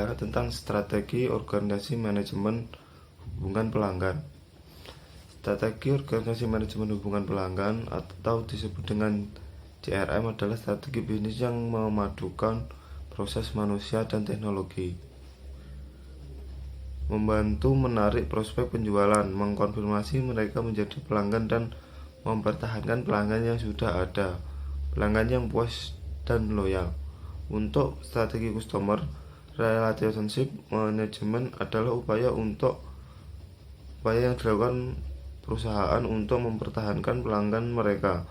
adalah tentang strategi organisasi manajemen hubungan pelanggan. Strategi organisasi manajemen hubungan pelanggan atau disebut dengan CRM adalah strategi bisnis yang memadukan proses manusia dan teknologi, membantu menarik prospek penjualan, mengkonfirmasi mereka menjadi pelanggan, dan mempertahankan pelanggan yang sudah ada, pelanggan yang puas dan loyal. Untuk strategi customer relationship management adalah upaya yang dilakukan perusahaan untuk mempertahankan pelanggan mereka.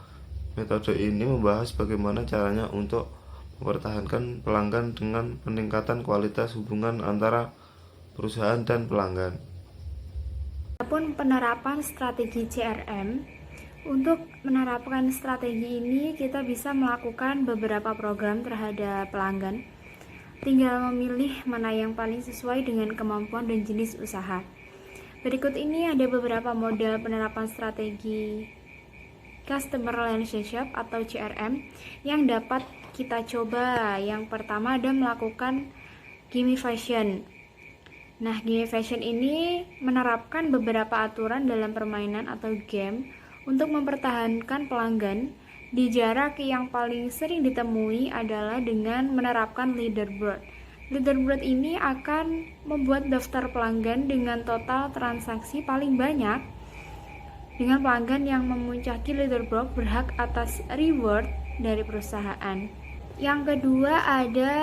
Metode ini membahas bagaimana caranya untuk mempertahankan pelanggan dengan peningkatan kualitas hubungan antara perusahaan dan pelanggan. Adapun penerapan strategi CRM, untuk menerapkan strategi ini kita bisa melakukan beberapa program terhadap pelanggan. Tinggal memilih mana yang paling sesuai dengan kemampuan dan jenis usaha. Berikut ini ada beberapa model penerapan strategi Customer Relationship atau CRM yang dapat kita coba. Yang pertama ada melakukan gamification. Nah, gamification ini menerapkan beberapa aturan dalam permainan atau game untuk mempertahankan pelanggan. Di jarak yang paling sering ditemui adalah dengan menerapkan leaderboard. Leaderboard ini akan membuat daftar pelanggan dengan total transaksi paling banyak. Dengan pelanggan yang memuncaki leaderboard berhak atas reward dari perusahaan. Yang kedua ada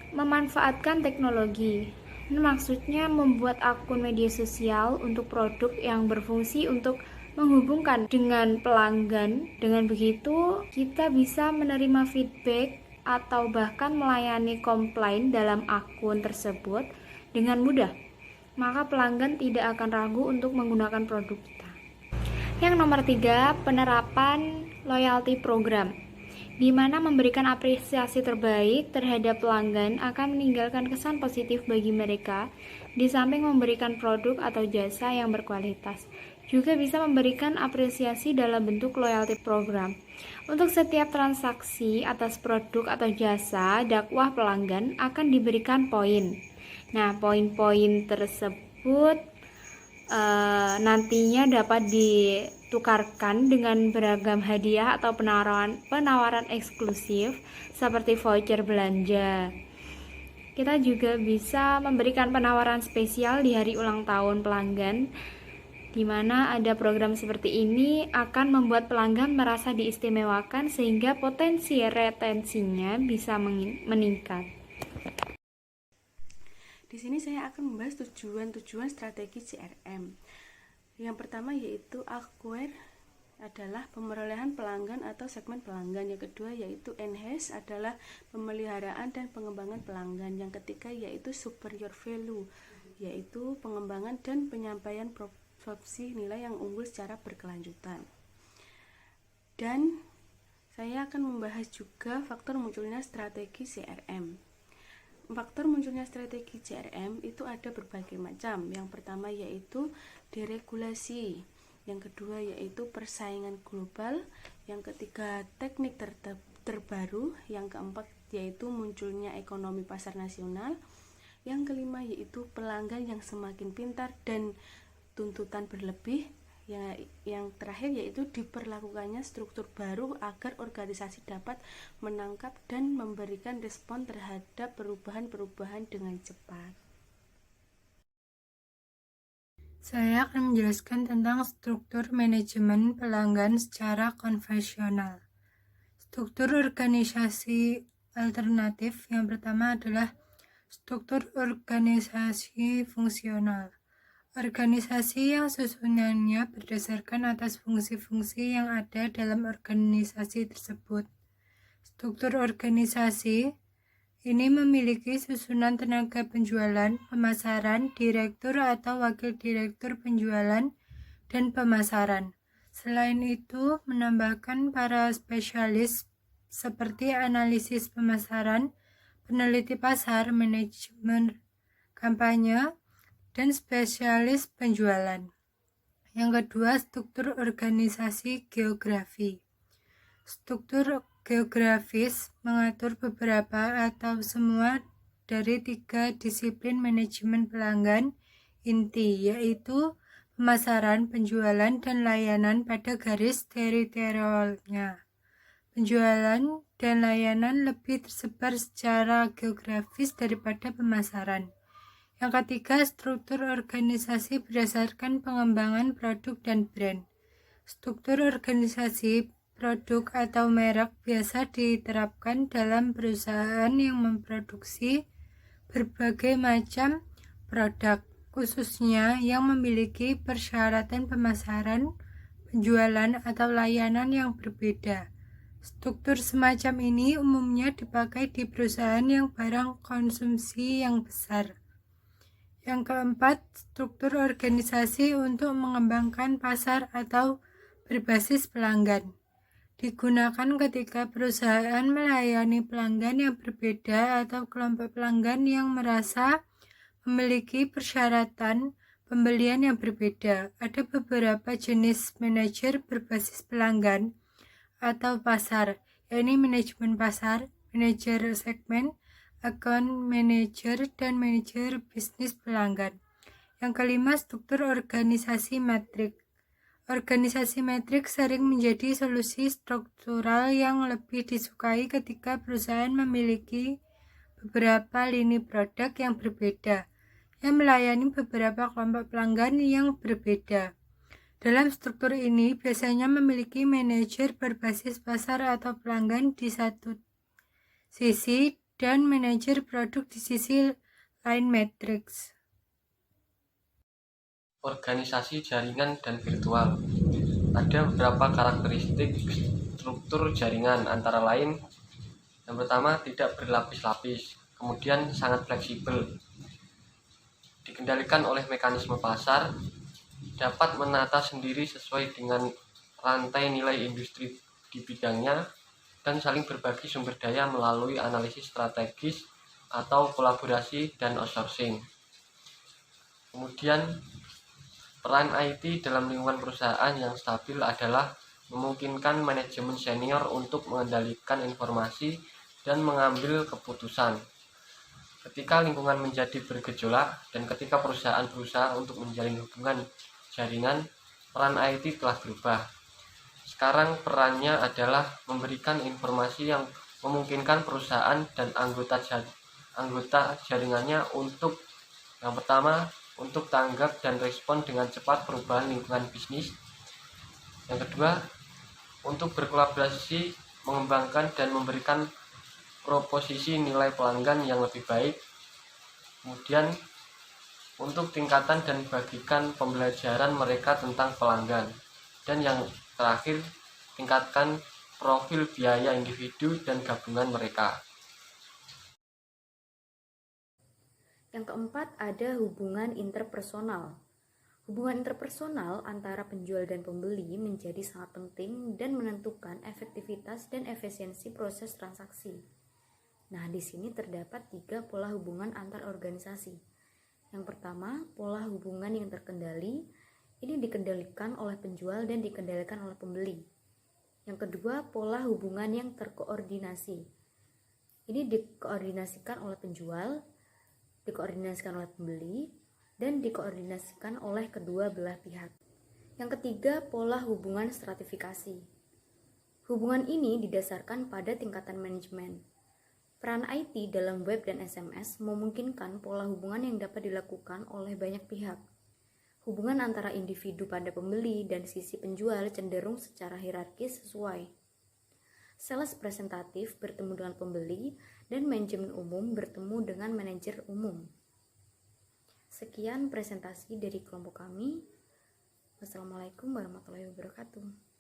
memanfaatkan teknologi. Ini maksudnya membuat akun media sosial untuk produk yang berfungsi untuk menghubungkan dengan pelanggan. Dengan begitu, kita bisa menerima feedback atau bahkan melayani komplain dalam akun tersebut dengan mudah. Maka pelanggan tidak akan ragu untuk menggunakan produk kita. Yang nomor 3, penerapan loyalty program, di mana memberikan apresiasi terbaik terhadap pelanggan akan meninggalkan kesan positif bagi mereka, di samping memberikan produk atau jasa yang berkualitas. Juga bisa memberikan apresiasi dalam bentuk loyalty program. Untuk setiap transaksi atas produk atau jasa dakwah pelanggan akan diberikan poin. Nah, poin-poin tersebut nantinya dapat ditukarkan dengan beragam hadiah atau penawaran eksklusif seperti voucher belanja. Kita juga bisa memberikan penawaran spesial di hari ulang tahun pelanggan, di mana ada program seperti ini akan membuat pelanggan merasa diistimewakan sehingga potensi retensinya bisa meningkat. Di sini saya akan membahas tujuan strategi CRM. Yang pertama yaitu acquire adalah pemrolehan pelanggan atau segmen pelanggan. Yang kedua yaitu enhance adalah pemeliharaan dan pengembangan pelanggan. Yang ketiga yaitu superior value, yaitu pengembangan dan penyampaian proporsi nilai yang unggul secara berkelanjutan. Dan saya akan membahas juga faktor munculnya strategi CRM. Faktor munculnya strategi CRM itu ada berbagai macam. Yang pertama yaitu deregulasi, yang kedua yaitu persaingan global, yang ketiga teknik terbaru, yang keempat yaitu munculnya ekonomi pasar nasional, yang kelima yaitu pelanggan yang semakin pintar dan tuntutan berlebih, yang terakhir yaitu diperlakukannya struktur baru agar organisasi dapat menangkap dan memberikan respon terhadap perubahan-perubahan dengan cepat. Saya akan menjelaskan tentang struktur manajemen pelanggan secara konvensional. Struktur organisasi alternatif yang pertama adalah struktur organisasi fungsional. Organisasi yang susunannya berdasarkan atas fungsi-fungsi yang ada dalam organisasi tersebut. Struktur organisasi ini memiliki susunan tenaga penjualan, pemasaran, direktur atau wakil direktur penjualan, dan pemasaran. Selain itu, menambahkan para spesialis seperti analisis pemasaran, peneliti pasar, manajemen kampanye, dan spesialis penjualan. Yang kedua, struktur organisasi geografi. Struktur geografis mengatur beberapa atau semua dari 3 disiplin manajemen pelanggan inti, yaitu pemasaran, penjualan, dan layanan pada garis teritorialnya. Penjualan dan layanan lebih tersebar secara geografis daripada pemasaran. Yang ketiga, struktur organisasi berdasarkan pengembangan produk dan brand. Struktur organisasi produk atau merek biasa diterapkan dalam perusahaan yang memproduksi berbagai macam produk, khususnya yang memiliki persyaratan pemasaran, penjualan, atau layanan yang berbeda. Struktur semacam ini umumnya dipakai di perusahaan yang barang konsumsi yang besar. Yang keempat, struktur organisasi untuk mengembangkan pasar atau berbasis pelanggan. Digunakan ketika perusahaan melayani pelanggan yang berbeda atau kelompok pelanggan yang merasa memiliki persyaratan pembelian yang berbeda. Ada beberapa jenis manajer berbasis pelanggan atau pasar, yaitu manajemen pasar, manajer segmen, account manager, dan manajer bisnis pelanggan. Yang kelima, struktur organisasi metrik. Organisasi metrik sering menjadi solusi struktural yang lebih disukai ketika perusahaan memiliki beberapa lini produk yang berbeda, yang melayani beberapa kelompok pelanggan yang berbeda. Dalam struktur ini biasanya memiliki manajer berbasis pasar atau pelanggan di satu sisi dan manajer produk di sisi lain matriks. Organisasi jaringan dan virtual. Ada beberapa karakteristik struktur jaringan, antara lain yang pertama, tidak berlapis-lapis, kemudian sangat fleksibel, dikendalikan oleh mekanisme pasar, dapat menata sendiri sesuai dengan rantai nilai industri di bidangnya, dan saling berbagi sumber daya melalui analisis strategis atau kolaborasi dan outsourcing. Kemudian peran IT dalam lingkungan perusahaan yang stabil adalah memungkinkan manajemen senior untuk mengendalikan informasi dan mengambil keputusan. Ketika lingkungan menjadi bergejolak dan ketika perusahaan berusaha untuk menjalin hubungan jaringan, peran IT telah berubah. Sekarang perannya adalah memberikan informasi yang memungkinkan perusahaan dan anggota jaringannya untuk yang pertama, untuk tanggap dan respon dengan cepat perubahan lingkungan bisnis. Yang kedua, untuk berkolaborasi, mengembangkan dan memberikan proposisi nilai pelanggan yang lebih baik. Kemudian, untuk tingkatan dan bagikan pembelajaran mereka tentang pelanggan. Dan yang terakhir, tingkatkan profil biaya individu dan gabungan mereka. Yang keempat, ada hubungan interpersonal. Hubungan interpersonal antara penjual dan pembeli menjadi sangat penting dan menentukan efektivitas dan efisiensi proses transaksi. Nah, di sini terdapat 3 pola hubungan antar organisasi. Yang pertama, pola hubungan yang terkendali. Ini dikendalikan oleh penjual dan dikendalikan oleh pembeli. Yang kedua, pola hubungan yang terkoordinasi. Ini dikoordinasikan oleh penjual, dikoordinasikan oleh pembeli, dan dikoordinasikan oleh kedua belah pihak. Yang ketiga, pola hubungan stratifikasi. Hubungan ini didasarkan pada tingkatan manajemen. Peran IT dalam web dan SMS memungkinkan pola hubungan yang dapat dilakukan oleh banyak pihak. Hubungan antara individu pada pembeli dan sisi penjual cenderung secara hierarkis sesuai. Sales presentatif bertemu dengan pembeli dan manajemen umum bertemu dengan manajer umum. Sekian presentasi dari kelompok kami. Wassalamualaikum warahmatullahi wabarakatuh.